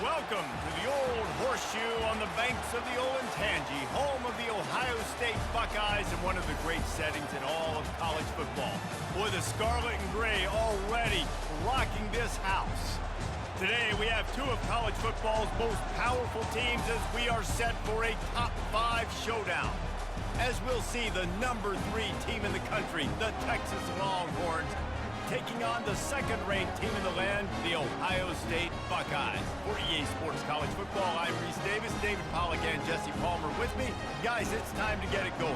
Welcome to the Old Horseshoe on the banks of the Olentangy, home of the Ohio State Buckeyes and one of the great settings in all of college football. Boy, the scarlet and gray already rocking this house. Today, we have two of college football's most powerful teams as we are set for a top 5 showdown. As we'll see, the number 3 team in the country, the Texas Longhorns, taking on the second-ranked team in the land, the Ohio State Buckeyes. For EA Sports College Football, I'm Reese Davis, David Pollack, and Jesse Palmer with me. Guys, it's time to get it going.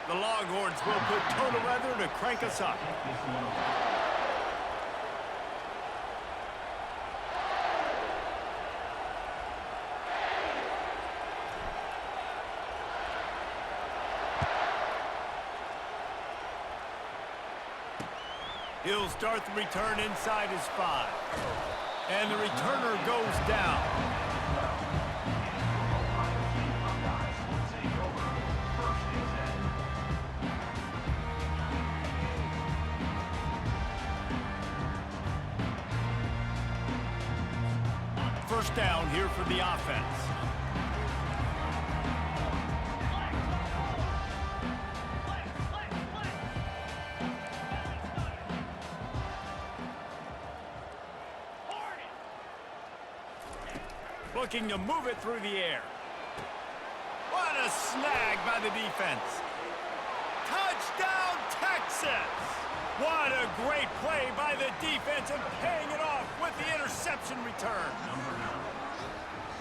The Longhorns will put total weather to crank us up. He'll start the return inside his 5. And the returner goes down. First down here for the offense. Looking to move it through the air. What a snag by the defense. Touchdown, Texas! What a great play by the defense and paying it off with the interception return.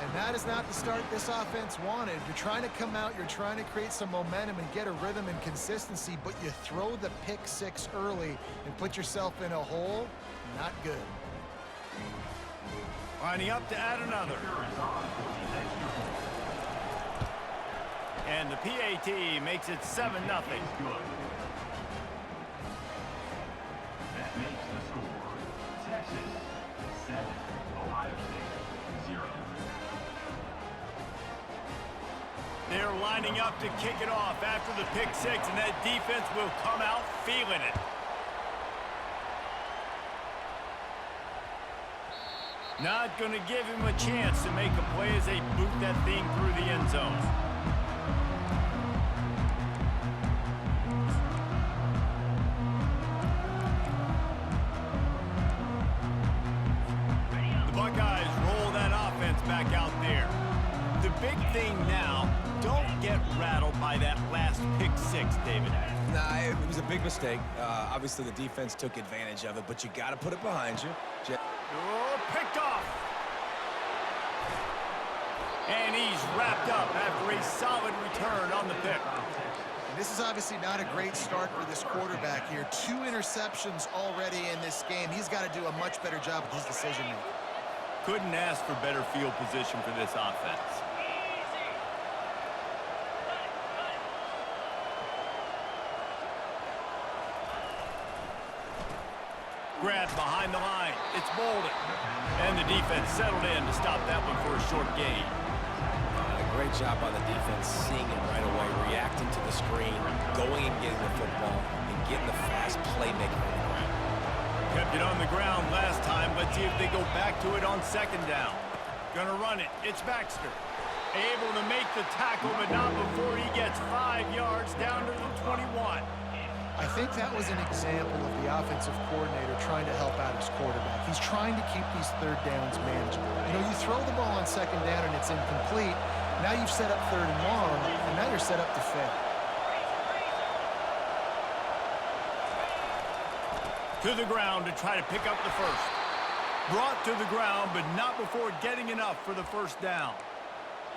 And that is not the start this offense wanted. You're trying to come out, you're trying to create some momentum and get a rhythm and consistency, but you throw the pick 6 early and put yourself in a hole. Not good. Lining up to add another. And the PAT makes it 7-0. They're lining up to kick it off after the pick 6, and that defense will come out feeling it. Not going to give him a chance to make a play as they boot that thing through the end zone. The Buckeyes roll that offense back out there. The big thing now, don't get rattled by that last pick 6, David. Nah, it was a big mistake. Obviously, the defense took advantage of it, but you got to put it behind you. Oh, picked off. And he's wrapped up after a solid return on the pick. This is obviously not a great start for this quarterback here. 2 interceptions already in this game. He's got to do a much better job with his decision-making. Couldn't ask for better field position for this offense. Grab behind the line. It's Bolden. And the defense settled in to stop that one for a short gain. Great job by the defense, seeing it right away, reacting to the screen, going and getting the football, and getting the fast playmaker on the ground. Kept it on the ground last time. Let's see if they go back to it on 2nd down. Gonna run it. It's Baxter. Able to make the tackle, but not before he gets 5 yards down to the 21. I think that was an example of the offensive coordinator trying to help out his quarterback. He's trying to keep these 3rd downs manageable. You know, you throw the ball on 2nd down and it's incomplete. Now you've set up 3rd and long, and now you're set up to fail. To the ground to try to pick up the first. Brought to the ground, but not before getting enough for the 1st down.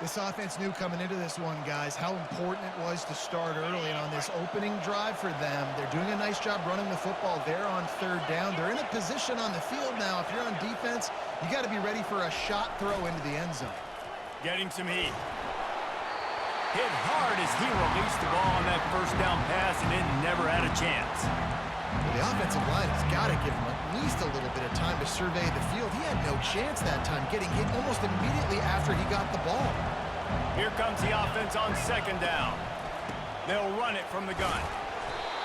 This offense knew coming into this one, guys, how important it was to start early. And on this opening drive for them, they're doing a nice job running the football. They're on 3rd down. They're in a position on the field now. If you're on defense, you got to be ready for a shot throw into the end zone. Getting some heat. Hit hard as he released the ball on that 1st down pass, and it never had a chance. Well, the offensive line has got to give him at least a little bit of time to survey the field. He had no chance that time, getting hit almost immediately after he got the ball. Here comes the offense on second down. They'll run it from the gun.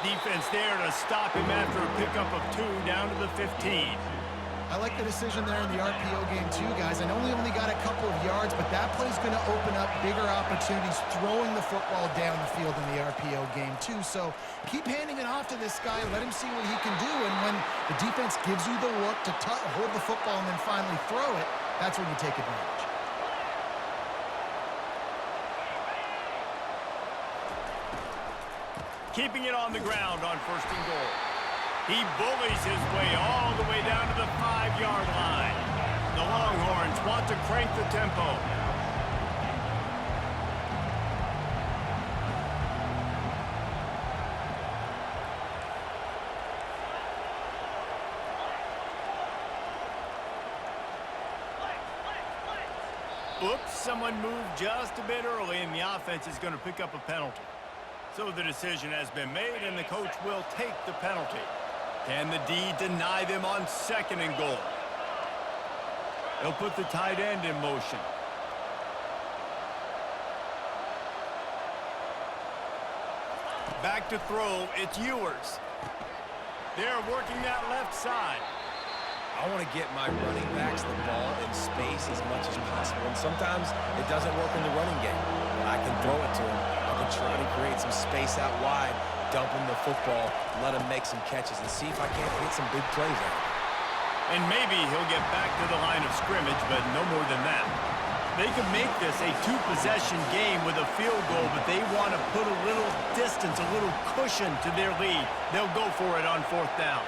Defense there to stop him after a pickup of 2 down to the 15. I like the decision there in the RPO game too, guys. I know he only got a couple of yards, but that play's going to open up bigger opportunities throwing the football down the field in the RPO game too. So keep handing it off to this guy. Let him see what he can do. And when the defense gives you the look to hold the football and then finally throw it, that's when you take advantage. Keeping it on the ground on 1st and goal. He bullies his way all the way down to the 5-yard line. The Longhorns want to crank the tempo. Oops, someone moved just a bit early, and the offense is going to pick up a penalty. So the decision has been made, and the coach will take the penalty. Can the D deny them on 2nd and goal? They'll put the tight end in motion. Back to throw, it's Ewers. They're working that left side. I want to get my running backs the ball in space as much as possible. And sometimes it doesn't work in the running game. But I can throw it to him. I can try to create some space out wide, dump him the football, let him make some catches, and see if I can't hit some big plays out. And maybe he'll get back to the line of scrimmage, but no more than that. They can make this a 2-possession game with a field goal, but they want to put a little distance, a little cushion to their lead. They'll go for it on 4th down.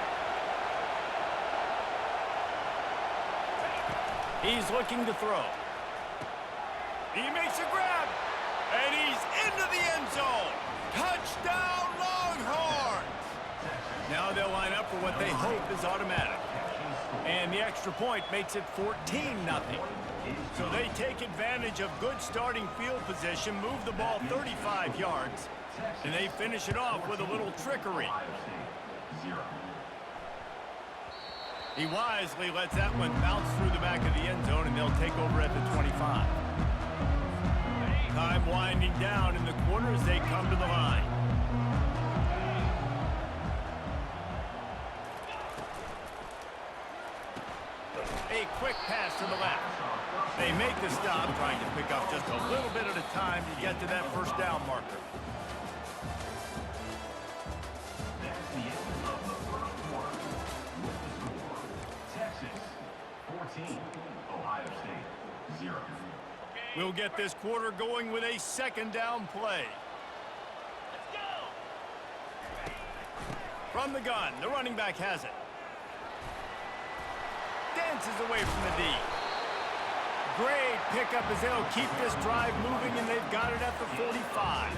He's looking to throw. He makes a grab, and he's into the end zone. Touchdown, Longhorns! Now they'll line up for what they hope is automatic. And the extra point makes it 14-0. So they take advantage of good starting field position, move the ball 35 yards, and they finish it off with a little trickery. He wisely lets that one bounce through the back of the end zone, and they'll take over at the 25. Time winding down in the corner as they come to the line. A quick pass to the left. They make the stop, trying to pick up just a little bit at a time to get to that 1st down marker. Ohio State, 0. We'll get this quarter going with a 2nd down play. From the gun, the running back has it. Dances away from the D. Great pickup as they'll keep this drive moving, and they've got it at the 45.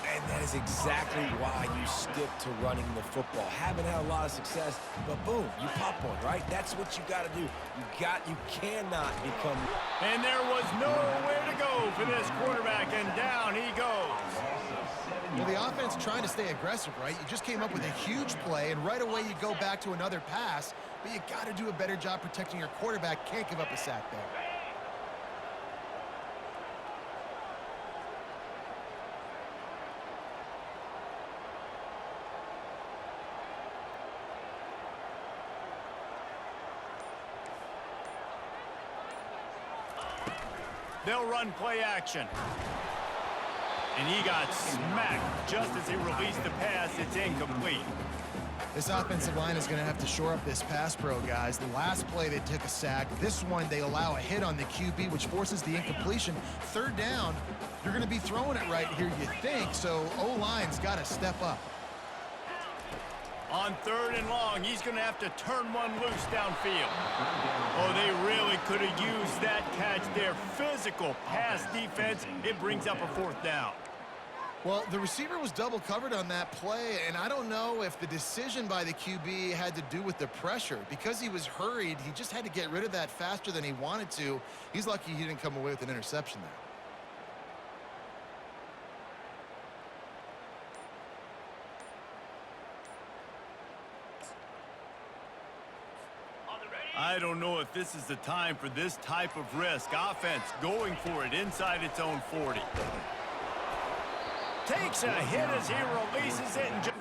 And that is exactly why you stick to running the football. Haven't had a lot of success, but boom, you pop one, right? That's what you got to do. You cannot become... And there was nowhere to go for this quarterback, and down he goes. Well, the offense trying to stay aggressive, right? You just came up with a huge play, and right away you go back to another pass, but you got to do a better job protecting your quarterback. Can't give up a sack there. They'll run play action. And he got smacked just as he released the pass. It's incomplete. This offensive line is going to have to shore up this pass pro, guys. The last play, they took a sack. This one, they allow a hit on the QB, which forces the incompletion. 3rd down, you're going to be throwing it right here, you think. So O-line's got to step up. On 3rd and long, he's going to have to turn one loose downfield. Oh, they really could have used that catch there. Physical pass defense. It brings up a 4th down. Well, the receiver was double covered on that play, and I don't know if the decision by the QB had to do with the pressure. Because he was hurried, he just had to get rid of that faster than he wanted to. He's lucky he didn't come away with an interception there. I don't know if this is the time for this type of risk. Offense going for it inside its own 40. Takes a hit as he releases it and just...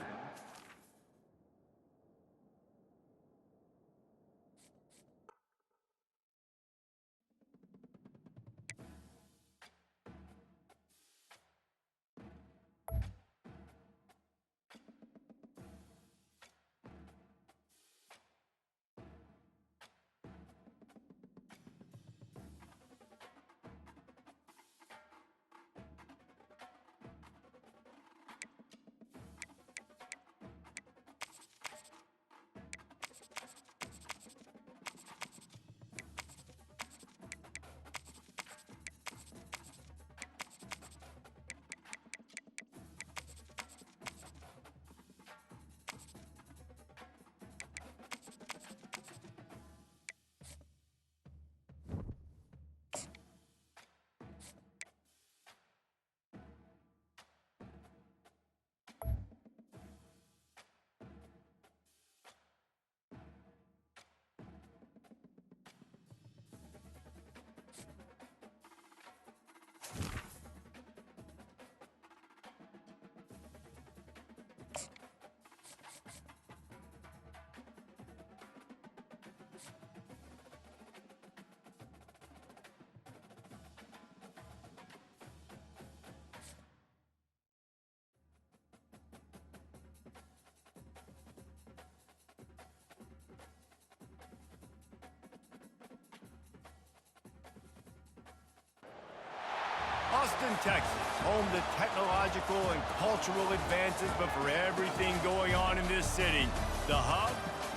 Austin, Texas, home to technological and cultural advances, but for everything going on in this city, the hub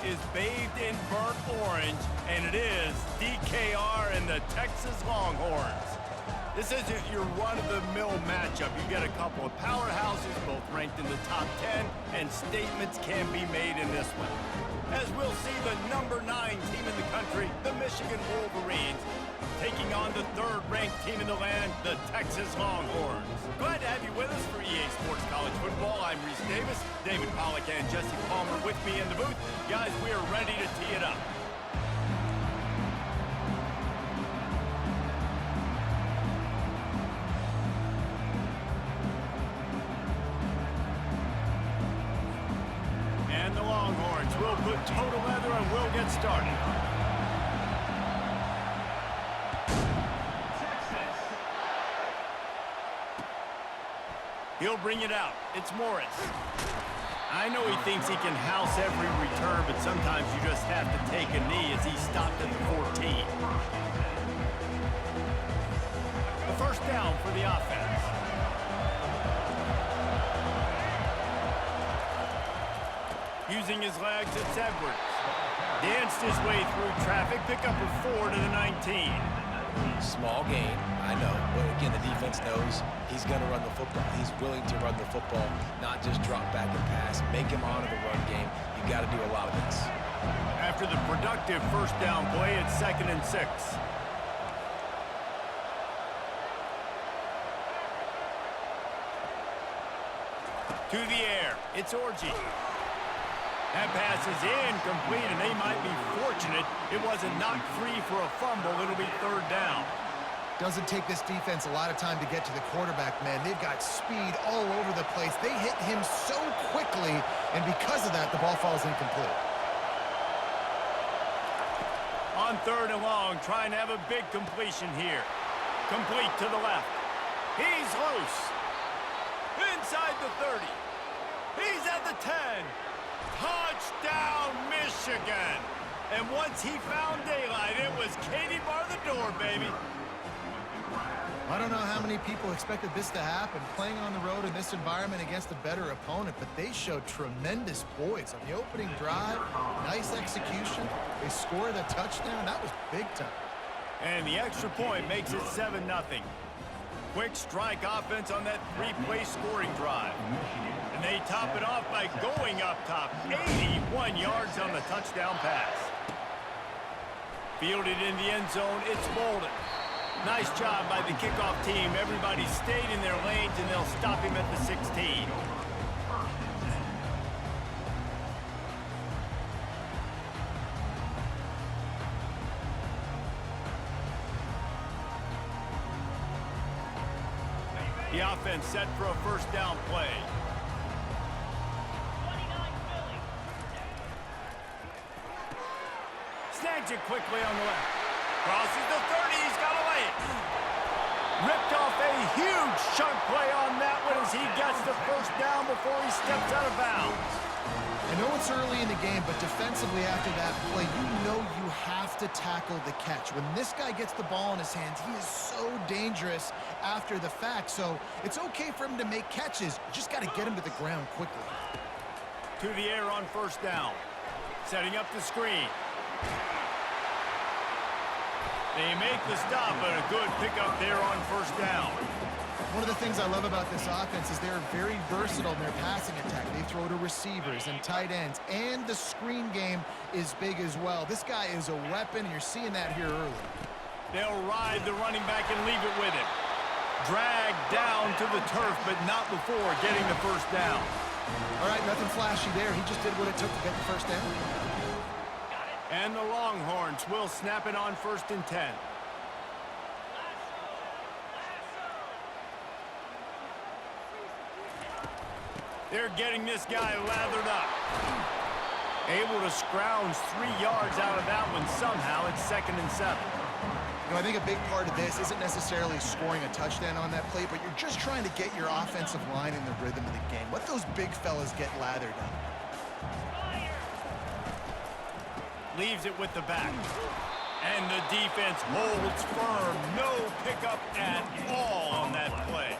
is bathed in burnt orange, and it is DKR and the Texas Longhorns. This isn't your run-of-the-mill matchup. You get a couple of powerhouses, both ranked in the top 10, and statements can be made in this one. As we'll see the #9 team in the country, the Michigan Wolverines, taking on the third-ranked team in the land, the Texas Longhorns. Glad to have you with us for EA Sports College Football. I'm Reese Davis, David Pollack and Jesse Palmer with me in the booth. Guys, we are ready to tee it up. And the Longhorns will put toe to leather and we'll get started. He'll bring it out. It's Morris. I know he thinks he can house every return, but sometimes you just have to take a knee as he stopped at the 14. The first down for the offense. Using his legs, it's Edwards. Danced his way through traffic, pick up a 4 to the 19. Small gain, I know, but again, the defense knows he's going to run the football. He's willing to run the football, not just drop back and pass, make him honor the run game. You got to do a lot of this. After the productive first down play, it's 2nd and 6. To the air, it's Orji. That pass is incomplete, and they might be fortunate it wasn't knocked free for a fumble. It'll be 3rd down. Doesn't take this defense a lot of time to get to the quarterback, man. They've got speed all over the place. They hit him so quickly, and because of that, the ball falls incomplete. On 3rd and long, trying to have a big completion here. Complete to the left. He's loose. Inside the 30. He's at the 10. Touchdown, Michigan. And once he found daylight, it was Katie bar the door, baby. I don't know how many people expected this to happen, playing on the road in this environment against a better opponent, but they showed tremendous poise on the opening drive. Nice execution. They scored a touchdown. That was big time. And the extra point makes it 7-0. Quick strike offense on that 3-play scoring drive. And they top it off by going up top. 81 yards on the touchdown pass. Fielded in the end zone, it's Bolden. Nice job by the kickoff team. Everybody stayed in their lanes, and they'll stop him at the 16. The offense set for a first down play. Snags it quickly on the left. Crosses the 30. He's got to lay it. Ripped off a huge chunk play on that one as he gets the first down before he steps out of bounds. I know it's early in the game, but defensively after that play, you know you have to tackle the catch. When this guy gets the ball in his hands, he is so dangerous after the fact. So it's okay for him to make catches. You just got to get him to the ground quickly. To the air on first down. Setting up the screen. They make the stop, but a good pickup there on first down. One of the things I love about this offense is they're very versatile in their passing attack. They throw to receivers and tight ends, and the screen game is big as well. This guy is a weapon, and you're seeing that here early. They'll ride the running back and leave it with him. Dragged down to the turf, but not before getting the first down. All right, nothing flashy there. He just did what it took to get the first down. And the Longhorns will snap it on 1st and 10. They're getting this guy lathered up. Able to scrounge 3 yards out of that one somehow. It's 2nd and 7. You know, I think a big part of this isn't necessarily scoring a touchdown on that play, but you're just trying to get your offensive line in the rhythm of the game. Let those big fellas get lathered up. Leaves it with the back. And the defense holds firm. No pickup at all on that play.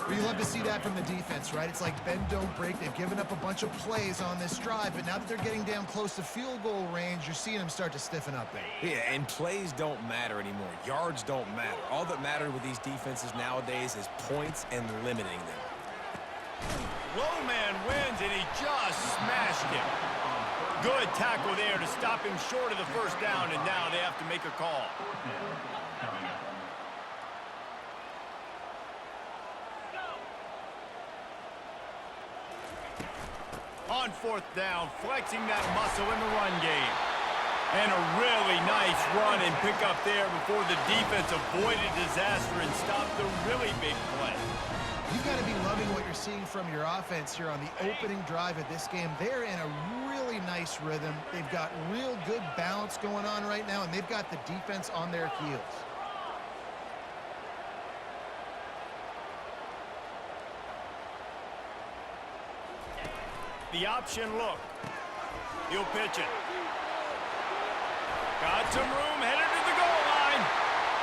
Well, you love to see that from the defense, right? It's like bend, don't break. They've given up a bunch of plays on this drive, but now that they're getting down close to field goal range, you're seeing them start to stiffen up there. Yeah, and plays don't matter anymore. Yards don't matter. All that matters with these defenses nowadays is points and limiting them. Low man wins, and he just smashed him. Good tackle there to stop him short of the first down, and now they have to make a call. On 4th down, flexing that muscle in the run game. And a really nice run and pick up there before the defense avoided disaster and stopped the really big play. You've got to be loving what you're seeing from your offense here on the opening drive of this game. They're in a really nice rhythm. They've got real good balance going on right now, and they've got the defense on their heels. The option look. He'll pitch it. Got some room, headed to the goal line.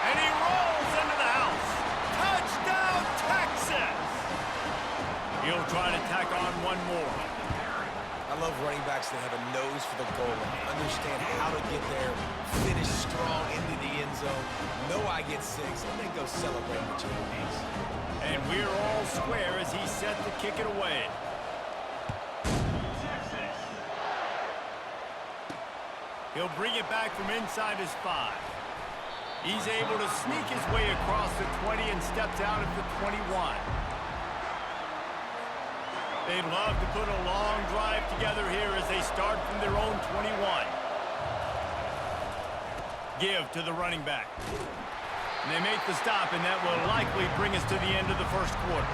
And he rolls into the house. Touchdown, Texas! He'll try to tack on one more. I love running backs that have a nose for the goal line, understand how to get there, finish strong into the end zone, know I get 6, and then go celebrate with your teammates. And we're all square as he's set to kick it away. He'll bring it back from inside his 5. He's able to sneak his way across the 20 and steps out at the 21. They'd love to put a long drive together here as they start from their own 21. Give to the running back. And they make the stop, and that will likely bring us to the end of the first quarter.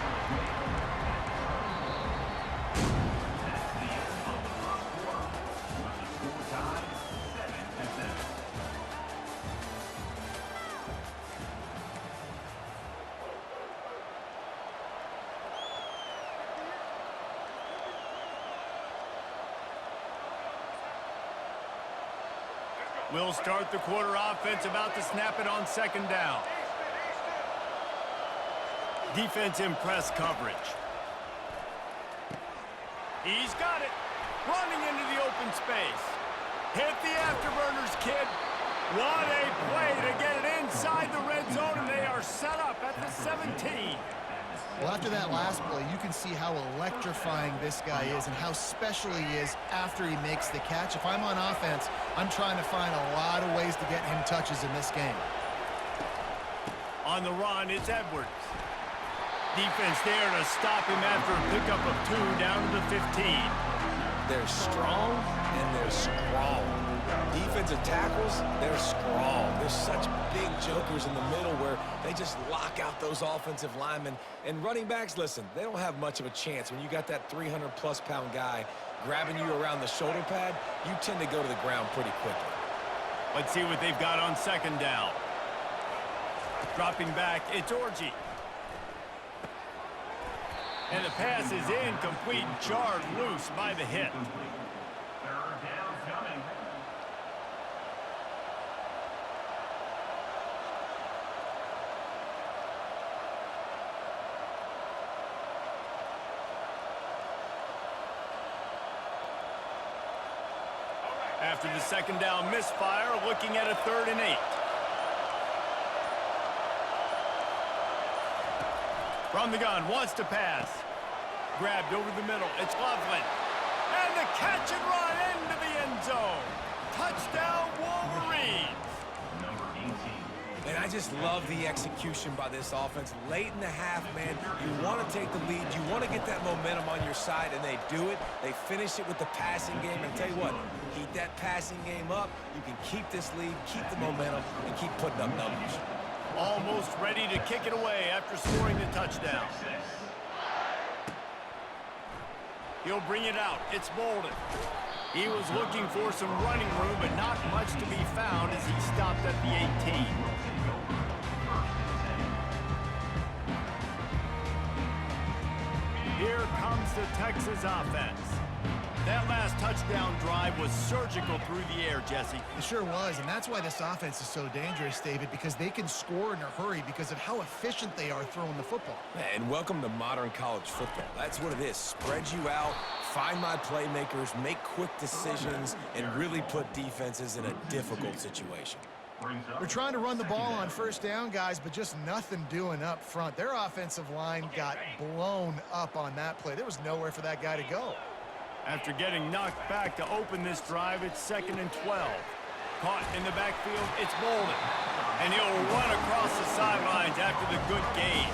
We'll start the quarter offense, about to snap it on 2nd down. Defense in press coverage. He's got it. Running into the open space. Hit the afterburners, kid. What a play to get it inside the red zone, and they are set up at the 17. Well, after that last play, you can see how electrifying this guy is and how special he is after he makes the catch. If I'm on offense, I'm trying to find a lot of ways to get him touches in this game. On the run, it's Edwards. Defense there to stop him after a pickup of 2 down to the 15. They're strong and they're strong. Defensive tackles, they're strong. There's such big jokers in the middle where they just lock out those offensive linemen. And running backs, listen, they don't have much of a chance. When you got that 300-plus pound guy grabbing you around the shoulder pad, you tend to go to the ground pretty quickly. Let's see what they've got on second down. Dropping back, it's Orji. And the pass is incomplete, jarred loose by the hit. Third down coming. After the second down misfire, looking at a 3rd and 8. From the gun, wants to pass. Grabbed over the middle, it's Loveland. And the catch and run into the end zone. Touchdown, Wolverines. Number 18. And I just love the execution by this offense. Late in the half, man, you want to take the lead. You want to get that momentum on your side, and they do it. They finish it with the passing game. And tell you what, keep that passing game up. You can keep this lead, keep the momentum, and keep putting up numbers. Almost ready to kick it away after scoring the touchdown. He'll bring it out. It's Bolden. He was looking for some running room, but not much to be found as he stopped at the 18. Here comes the Texas offense. That last touchdown drive was surgical through the air, Jesse. It sure was, and that's why this offense is so dangerous, David, because they can score in a hurry because of how efficient they are throwing the football. And welcome to modern college football. That's what it is. Spread you out, find my playmakers, make quick decisions, and really put defenses in a difficult situation. They're trying to run the ball on first down, guys, but just nothing doing up front. Their offensive line got blown up on that play. There was nowhere for that guy to go. After getting knocked back to open this drive, it's 2nd and 12. Caught in the backfield, it's Bolden. And he'll run across the sidelines after the good gain.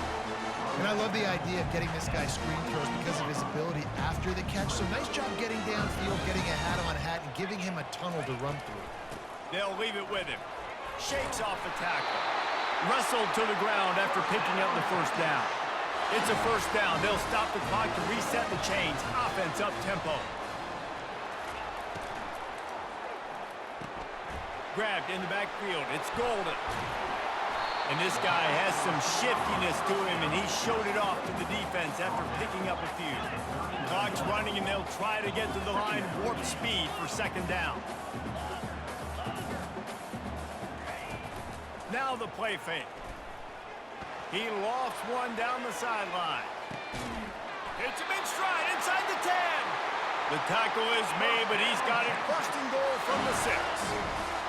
And I love the idea of getting this guy screen throws because of his ability after the catch. So nice job getting downfield, getting a hat-on-hat, and giving him a tunnel to run through. They'll leave it with him. Shakes off the tackle. Wrestled to the ground after picking up the first down. It's a first down. They'll stop the clock to reset the chains. Offense up tempo. Grabbed in the backfield. It's Golden. And this guy has some shiftiness to him, and he showed it off to the defense after picking up a few. Clock's running, and they'll try to get to the line warp speed for second down. Now the play fake. He lofts one down the sideline. Hits him in stride inside the 10. The tackle is made, but he's got it 1st and goal from the 6.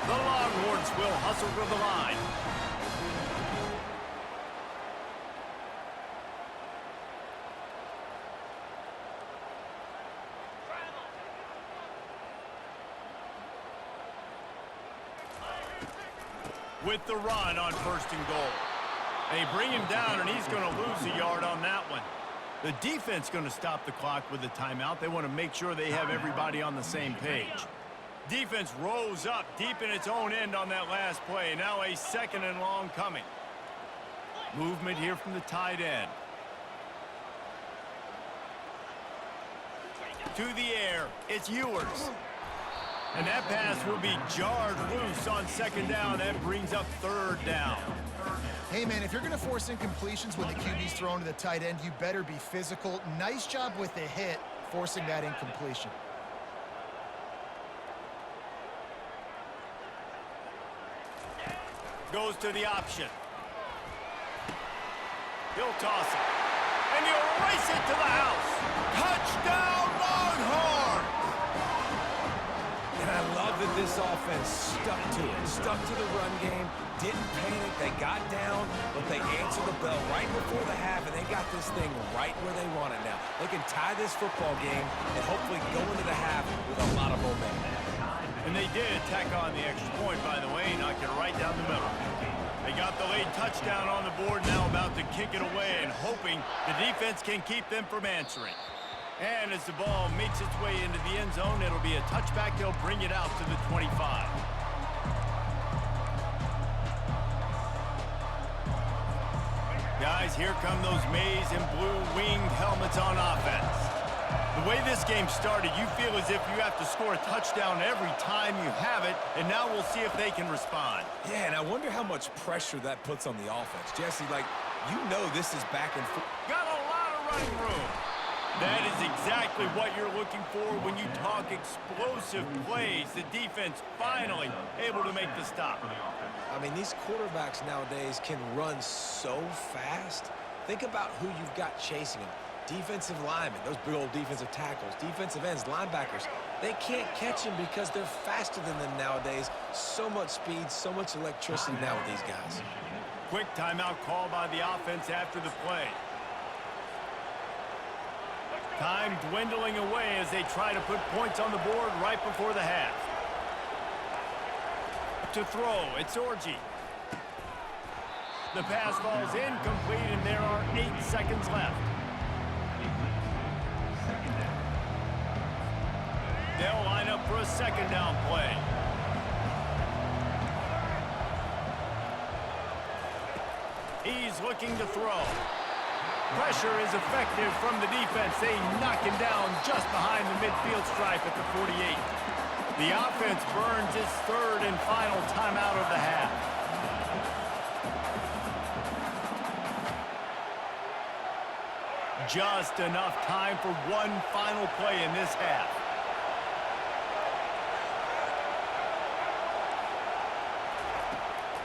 The Longhorns will hustle to the line. With the run on 1st and goal. They bring him down, and he's going to lose a yard on that one. The defense going to stop the clock with a timeout. They want to make sure they have everybody on the same page. Defense rose up deep in its own end on that last play. Now a 2nd and long coming. Movement here from the tight end. To the air, it's Ewers. And that pass will be jarred loose on 2nd down. That brings up 3rd down. Hey, man, if you're going to force incompletions when the QB's thrown to the tight end, you better be physical. Nice job with the hit, forcing that incompletion. Goes to the option. He'll toss it. And he'll race it to the house. Touchdown, Longhorns! And I love that this offense stuck to it, stuck to the run game, didn't panic, they got down, but they answered the bell right before the half, and they got this thing right where they want it now. They can tie this football game and hopefully go into the half with a lot of momentum. And they did tack on the extra point, by the way, knocked it right down the middle. They got the late touchdown on the board, now about to kick it away and hoping the defense can keep them from answering. And as the ball makes its way into the end zone, it'll be a touchback. They'll bring it out to the 25. Guys, here come those maize and blue winged helmets on offense. The way this game started, you feel as if you have to score a touchdown every time you have it, and now we'll see if they can respond. Yeah, and I wonder how much pressure that puts on the offense. Jesse, like, you know this is back and forth. Got a lot of running room. That is exactly what you're looking for when you talk explosive plays. The defense finally able to make the stop. I mean, these quarterbacks nowadays can run so fast. Think about who you've got chasing them. Defensive linemen, those big old defensive tackles, defensive ends, linebackers. They can't catch them because they're faster than them nowadays. So much speed, so much electricity now with these guys. Quick timeout call by the offense after the play. Time dwindling away as they try to put points on the board right before the half. To throw, it's Orji. The pass falls incomplete, and there are 8 seconds left. They'll line up for a second down play. He's looking to throw. Pressure is effective from the defense. They knock him down just behind the midfield stripe at the 48. The offense burns its third and final timeout of the half. Just enough time for one final play in this half.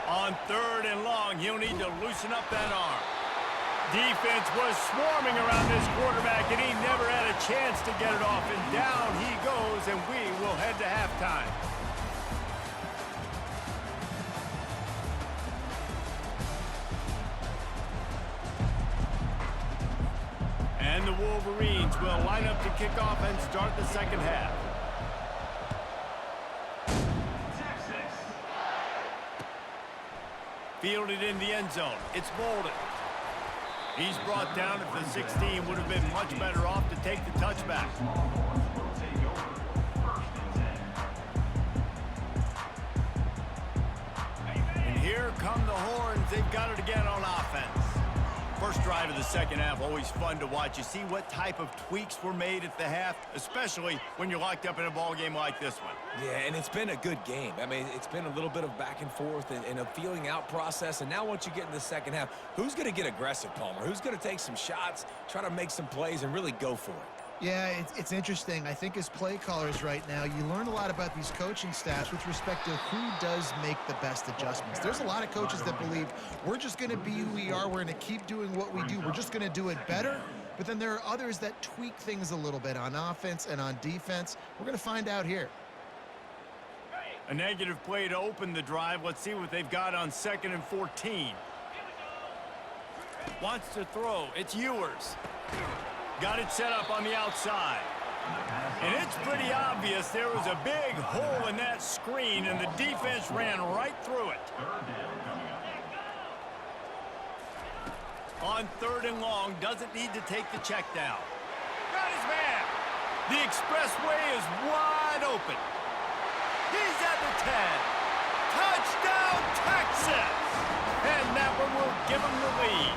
On third and long, he'll need to loosen up that arm. Defense was swarming around this quarterback, and he never had a chance to get it off. And down he goes, and we will head to halftime. And the Wolverines will line up to kick off and start the second half. Fielded in the end zone. It's Bolden. He's brought down at the 16. Would have been much better off to take the touchback. And here come the horns. They've got it again on offense. First drive of the second half, always fun to watch. You see what type of tweaks were made at the half, especially when you're locked up in a ball game like this one. Yeah, and it's been a good game. I mean, it's been a little bit of back and forth and a feeling out process. And now once you get in the second half, who's going to get aggressive, Palmer? Who's going to take some shots, try to make some plays, and really go for it? Yeah, it's interesting. I think as play callers right now, you learn a lot about these coaching staffs with respect to who does make the best adjustments. There's a lot of coaches that believe we're just going to be who we are. We're going to keep doing what we do. We're just going to do it better. But then there are others that tweak things a little bit on offense and on defense. We're going to find out here. A negative play to open the drive. Let's see what they've got on 2nd and 14. Wants to throw. It's Ewers. Got it set up on the outside. And it's pretty obvious there was a big hole in that screen, and the defense ran right through it. On 3rd and long, doesn't need to take the check down. Got his man. The expressway is wide open. He's at the 10. Touchdown, Texas! And that one will give him the lead.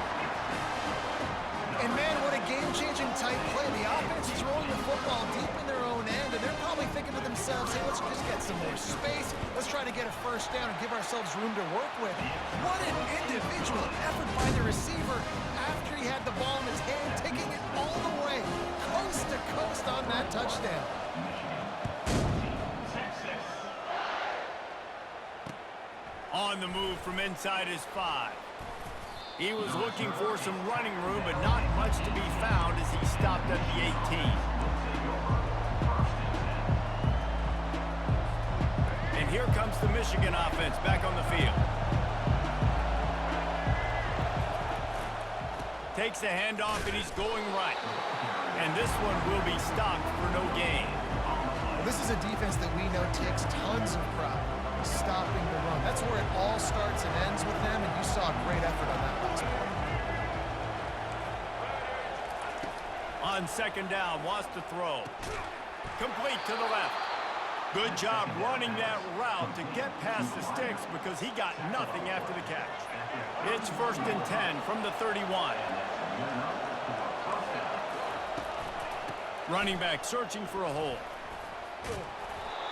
And man, what a game-changing type play. The offense is rolling the football deep in their own end, and they're probably thinking to themselves, hey, let's just get some more space. Let's try to get a first down and give ourselves room to work with. What an individual effort by the receiver after he had the ball in his hand, taking it all the way, coast to coast on that touchdown. On the move from inside his 5. He was looking for some running room, but not much to be found as he stopped at the 18. And here comes the Michigan offense back on the field. Takes a handoff, and he's going right. And this one will be stopped for no gain. Well, this is a defense that we know takes tons of pride stopping the run. That's where it all starts and ends with them, and you saw a great effort on that last play. On second down, wants to throw. Complete to the left. Good job running that route to get past the sticks because he got nothing after the catch. It's 1st and 10 from the 31. Running back searching for a hole.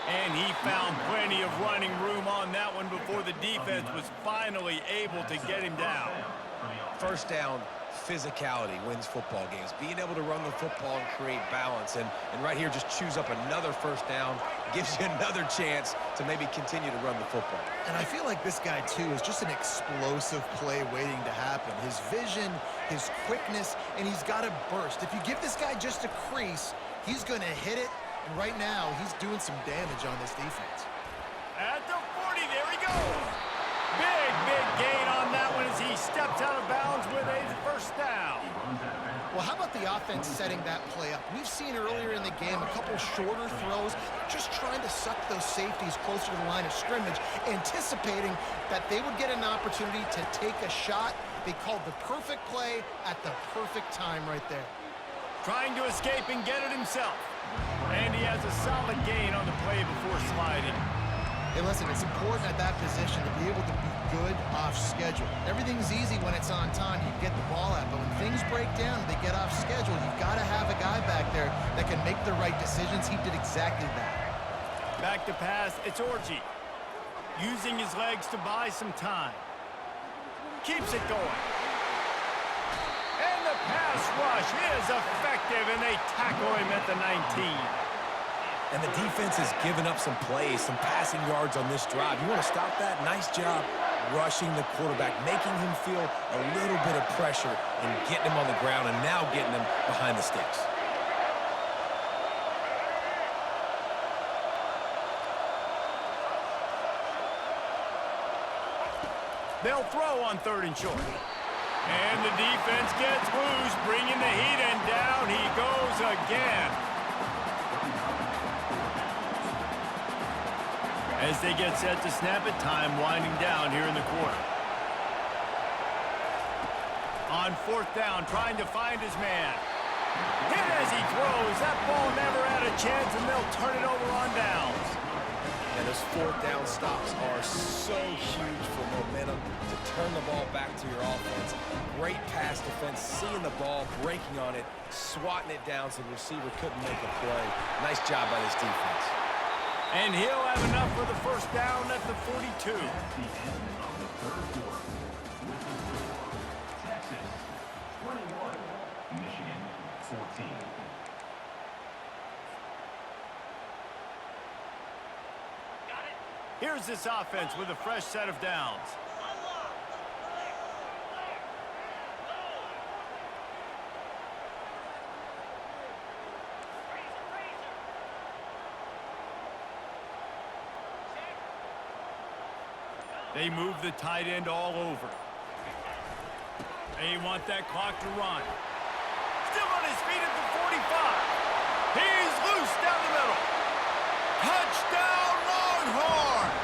And he found plenty of running room on that one before the defense was finally able to get him down. First down, physicality wins football games. Being able to run the football and create balance. And right here, just choose up another first down. Gives you another chance to maybe continue to run the football. And I feel like this guy, too, is just an explosive play waiting to happen. His vision, his quickness, and he's got a burst. If you give this guy just a crease, he's going to hit it. And right now, he's doing some damage on this defense. At the 40, there he goes. Big gain on that one as he steps out of bounds with a first down. Well, how about the offense setting that play up? We've seen earlier in the game a couple shorter throws, just trying to suck those safeties closer to the line of scrimmage, anticipating that they would get an opportunity to take a shot. They called the perfect play at the perfect time right there. Trying to escape and get it himself. And he has a solid gain on the play before sliding. Hey, listen, it's important at that position to be able to be good off schedule. Everything's easy when it's on time. You get the ball out. But when things break down and they get off schedule, you've got to have a guy back there that can make the right decisions. He did exactly that. Back to pass, it's Orji. Using his legs to buy some time. Keeps it going. And the pass rush is effective, and they tackle him at the 19. And the defense has given up some plays, some passing yards on this drive. You want to stop that? Nice job rushing the quarterback, making him feel a little bit of pressure and getting him on the ground and now getting him behind the sticks. They'll throw on 3rd and short. And the defense gets loose, bringing the heat, and down he goes again. As they get set to snap it, time winding down here in the quarter. On 4th down, trying to find his man. Hit as he throws. That ball never had a chance, and they'll turn it over on downs. And those 4th down stops are so huge for momentum to turn the ball back to your offense. Great pass defense, seeing the ball, breaking on it, swatting it down so the receiver couldn't make a play. Nice job by this defense. And he'll have enough for the first down at the 42. The end of the third quarter. Texas 21, Michigan 14. Here's this offense with a fresh set of downs. They move the tight end all over. They want that clock to run. Still on his feet at the 45. He's loose down the middle. Touchdown, Longhorns!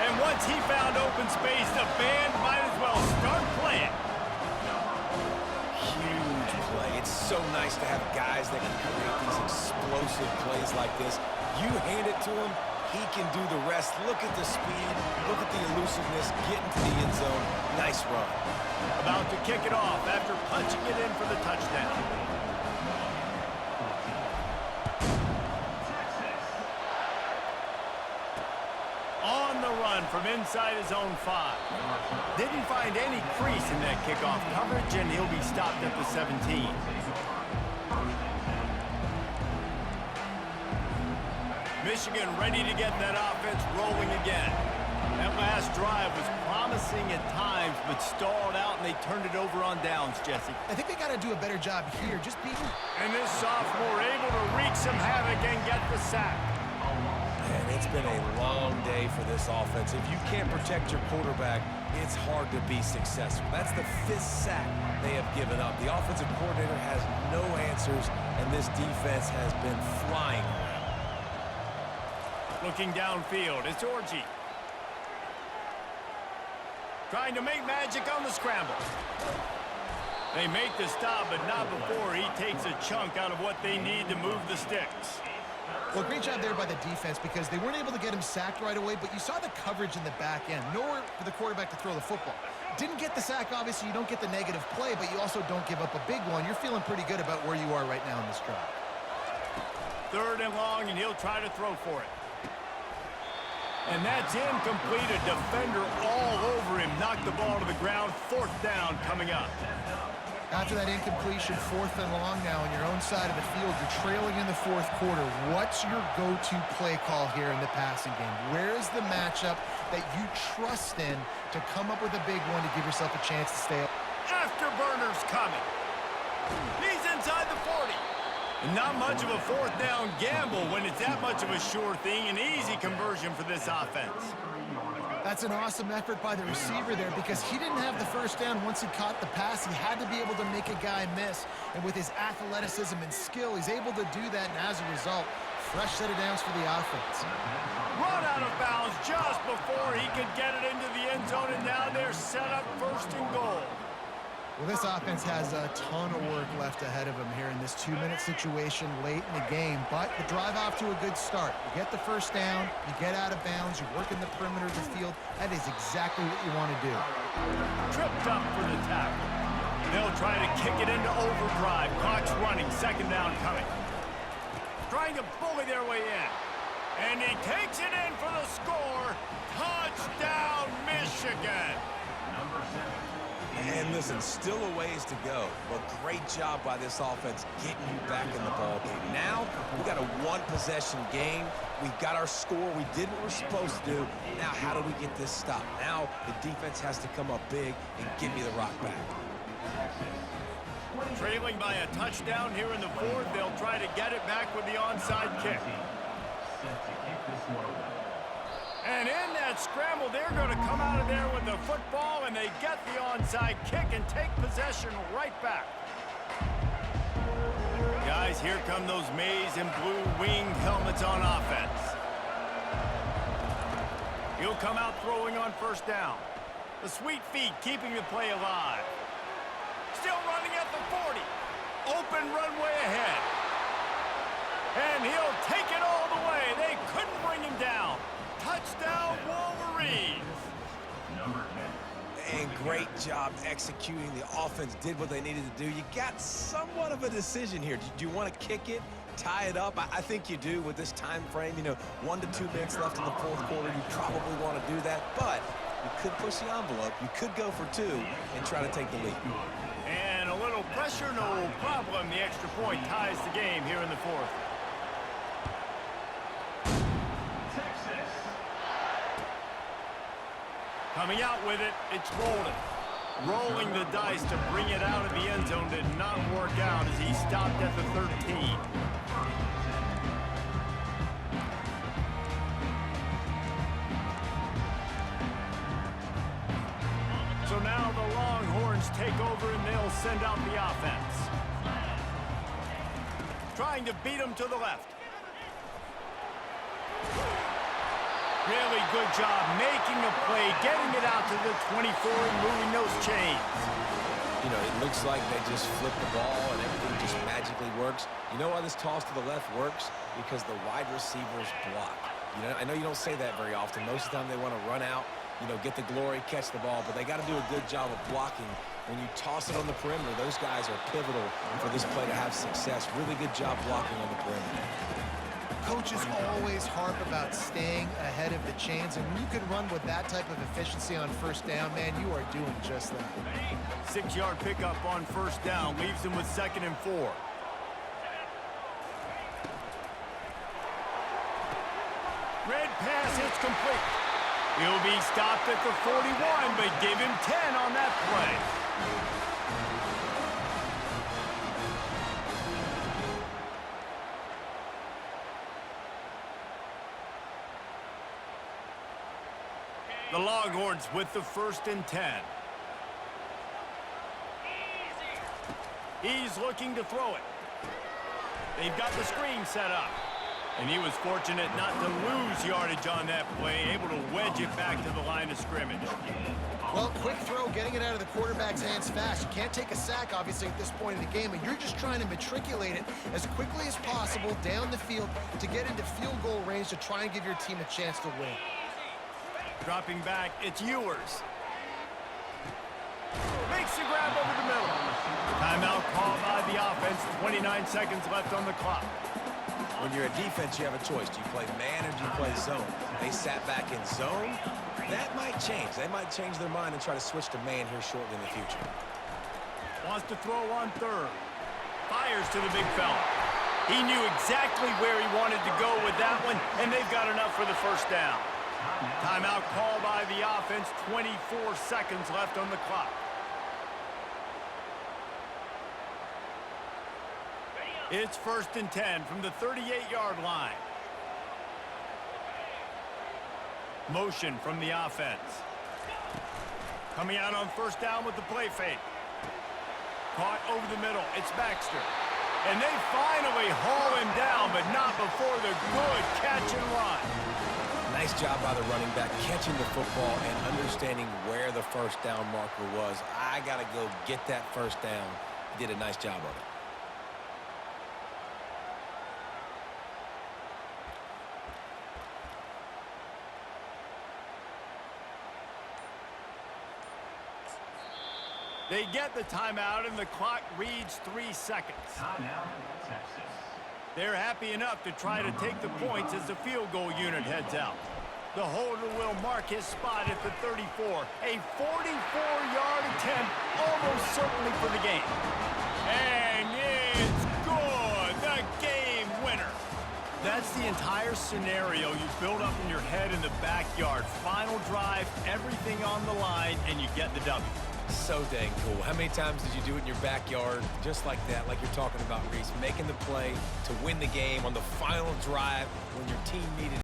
And once he found open space, the band might as well start playing. Huge play. It's so nice to have guys that can create these explosive plays like this. You hand it to him, he can do the rest. Look at the speed. Look at the elusiveness. Get into the end zone. Nice run. About to kick it off after punching it in for the touchdown. On the run from inside his own 5. Didn't find any crease in that kickoff coverage, and he'll be stopped at the 17. Michigan ready to get that offense rolling again. That last drive was promising at times, but stalled out, and they turned it over on downs, Jesse. I think they got to do a better job here, just being... And this sophomore able to wreak some havoc and get the sack. And it's been a long day for this offense. If you can't protect your quarterback, it's hard to be successful. That's the 5th sack they have given up. The offensive coordinator has no answers, and this defense has been flying around. Looking downfield, it's Orji. Trying to make magic on the scramble. They make the stop, but not before he takes a chunk out of what they need to move the sticks. Well, great job there by the defense because they weren't able to get him sacked right away, but you saw the coverage in the back end. Nowhere for the quarterback to throw the football. Didn't get the sack, obviously. You don't get the negative play, but you also don't give up a big one. You're feeling pretty good about where you are right now in this drive. 3rd and long, and he'll try to throw for it. And that's incomplete. A defender all over him. Knocked the ball to the ground. 4th down coming up. After that incompletion, 4th and long now on your own side of the field. You're trailing in the 4th quarter. What's your go-to play call here in the passing game? Where is the matchup that you trust in to come up with a big one to give yourself a chance to stay up? Afterburner's coming. He's inside the 40. And not much of a 4th down gamble when it's that much of a sure thing. An easy conversion for this offense. That's an awesome effort by the receiver there because he didn't have the 1st down once he caught the pass. He had to be able to make a guy miss. And with his athleticism and skill, he's able to do that. And as a result, fresh set of downs for the offense. Run out of bounds just before he could get it into the end zone. And now they're set up 1st and goal. Well, this offense has a ton of work left ahead of them here in this 2-minute situation late in the game, but the drive off to a good start. You get the 1st down, you get out of bounds, you work in the perimeter of the field. That is exactly what you want to do. Tripped up for the tackle. They'll try to kick it into overdrive. Clock's running, 2nd down coming. Trying to bully their way in. And he takes it in for the score. Touchdown, Michigan. Number 7. And listen, still a ways to go, but great job by this offense getting you back in the ball game. Now, we got a 1-possession game. We got our score we did what we're supposed to do. Now, how do we get this stop? Now, the defense has to come up big and give me the rock back. Trailing by a touchdown here in the 4th. They'll try to get it back with the onside kick. Set to kick this one away. And in that scramble, they're going to come out of there with the football, and they get the onside kick and take possession right back. Guys, here come those maize and blue winged helmets on offense. He'll come out throwing on 1st down. The sweet feet keeping the play alive. Still running at the 40. Open runway ahead. And he'll take it all the way. They couldn't bring him down. Touchdown, Wolverines. Number 10. And great job executing. The offense did what they needed to do. You got somewhat of a decision here. Do you want to kick it, tie it up? I think you do with this time frame. You know, 1 to 2 minutes left in the 4th quarter. You probably want to do that, but you could push the envelope. You could go for 2 and try to take the lead. And a little pressure, no problem. The extra point ties the game here in the 4th. Coming out with it, it's rolling. Rolling the dice to bring it out of the end zone did not work out as he stopped at the 13. So now the Longhorns take over and they'll send out the offense. Trying to beat him to the left. Really good job making a play, getting it out to the 24 and moving those chains. You know, it looks like they just flip the ball and everything just magically works. You know why this toss to the left works? Because the wide receivers block. You know, I know you don't say that very often. Most of the time they want to run out, you know, get the glory, catch the ball, but they got to do a good job of blocking. When you toss it on the perimeter, those guys are pivotal for this play to have success. Really good job blocking on the perimeter. Coaches always harp about staying ahead of the chains, and when you can run with that type of efficiency on 1st down, man, you are doing just that. 6-yard pickup on 1st down leaves them with 2nd and 4. Red pass hits complete. He'll be stopped at the 41, but give him 10 on that play. The Longhorns with the 1st and 10. He's looking to throw it. They've got the screen set up. And he was fortunate not to lose yardage on that play, able to wedge it back to the line of scrimmage. Well, quick throw, getting it out of the quarterback's hands fast. You can't take a sack, obviously, at this point in the game, and you're just trying to matriculate it as quickly as possible down the field to get into field goal range to try and give your team a chance to win. Dropping back, it's Ewers. Makes the grab over the middle. Timeout called by the offense. 29 seconds left on the clock. When you're a defense, you have a choice. Do you play man or do you play zone? They sat back in zone. That might change. They might change their mind and try to switch to man here shortly in the future. Wants to throw on third. Fires to the big fella. He knew exactly where he wanted to go with that one, and they've got enough for the first down. Timeout called by the offense. 24 seconds left on the clock. It's 1st and 10 from the 38-yard line. Motion from the offense. Coming out on 1st down with the play fake. Caught over the middle. It's Baxter. And they finally haul him down, but not before the good catch and run. Nice job by the running back, catching the football and understanding where the 1st down marker was. I got to go get that 1st down. He did a nice job of it. They get the timeout, and the clock reads 3 seconds. Timeout, Texas. They're happy enough to try to take the points as the field goal unit heads out. The holder will mark his spot at the 34. A 44-yard attempt, almost certainly for the game. And it's good. The game winner. That's the entire scenario you build up in your head in the backyard. Final drive, everything on the line, and you get the W. So dang cool. How many times did you do it in your backyard? Just like that, like you're talking about, Reese. Making the play to win the game on the final drive when your team